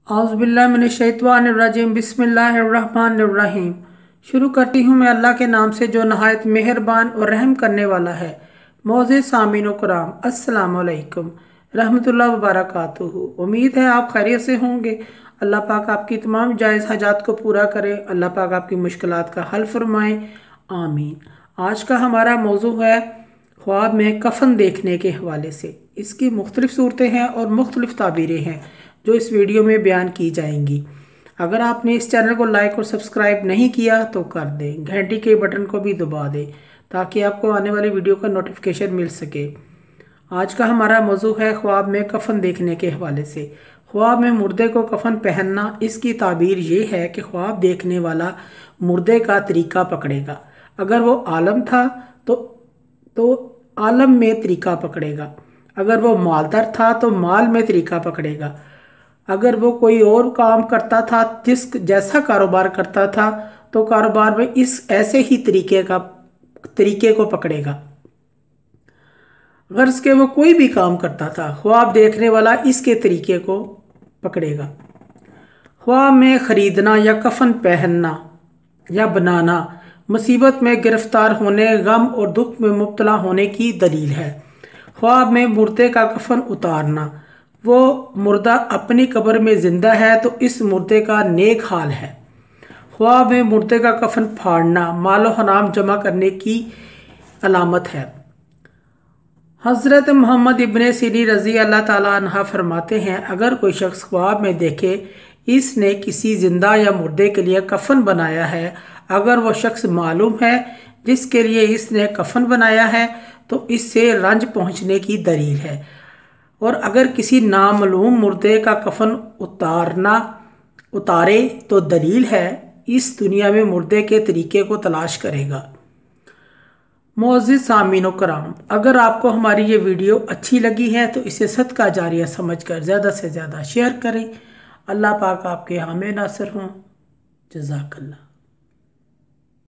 औज़ुबिल्लाहिमिनश्शैतानिर्रजीम बिस्मिल्लाहिर्रहमानिर्रहीम। शुरू करती हूँ मैं अल्लाह के नाम से जो नहायत मेहरबान और रहम करने वाला है। मोअज़्ज़िज़ सामीन व कराम, अस्सलामु अलैकुम रहमतुल्लाहि व बरकातुहू। उम्मीद है आप खैरियत से होंगे। अल्लाह पाक आपकी तमाम जायज़ हाजात को पूरा करे। अल्लाह पाक आपकी मुश्किलात का हल फरमाए, आमीन। आज का हमारा मौजू है ख्वाब में कफन देखने के हवाले से। इसकी मुख्तलिफ सूरतें हैं और मुख्तलिफ ताबीरें हैं जो इस वीडियो में बयान की जाएंगी। अगर आपने इस चैनल को लाइक और सब्सक्राइब नहीं किया तो कर दें, घंटी के बटन को भी दबा दें ताकि आपको आने वाली वीडियो का नोटिफिकेशन मिल सके। आज का हमारा मौजू है ख्वाब में कफन देखने के हवाले से। ख्वाब में मुर्दे को कफन पहनना, इसकी ताबीर ये है कि ख्वाब देखने वाला मुर्दे का तरीका पकड़ेगा। अगर वो आलम था तो आलम में तरीका पकड़ेगा। अगर वो मालदार था तो माल में तरीका पकड़ेगा। अगर वो कोई और काम करता था, जैसा कारोबार करता था, तो कारोबार में इस ऐसे ही तरीके को पकड़ेगा। गर्ज के वो कोई भी काम करता था, ख्वाब देखने वाला इसके तरीके को पकड़ेगा। ख्वाब में ख़रीदना या कफन पहनना या बनाना मुसीबत में गिरफ्तार होने, गम और दुख में मुब्तला होने की दलील है। ख्वाब में मुर्दे का कफन उतारना, वो मुर्दा अपनी कब्र में ज़िंदा है तो इस मुर्दे का नेक हाल है। ख्वाब में मुर्दे का कफन फाड़ना मालो हराम जमा करने की अलामत है। हज़रत मोहम्मद इब्ने सिरीन रज़ी अल्लाह ताला अन्हा फरमाते हैं, अगर कोई शख्स ख्वाब में देखे इसने किसी ज़िंदा या मुर्दे के लिए कफन बनाया है, अगर वो शख्स मालूम है जिसके लिए इसने कफन बनाया है तो इससे रंज पहुँचने की दलील है। और अगर किसी नामालूम मुर्दे का कफन उतारे तो दलील है इस दुनिया में मुर्दे के तरीके को तलाश करेगा। मुअज़्ज़िज़ सामीन व कराम, अगर आपको हमारी ये वीडियो अच्छी लगी है तो इसे सदका जारिया समझकर ज़्यादा से ज़्यादा शेयर करें। अल्लाह पाक आपके हामिद नासिर हों। जज़ाकल्लाह।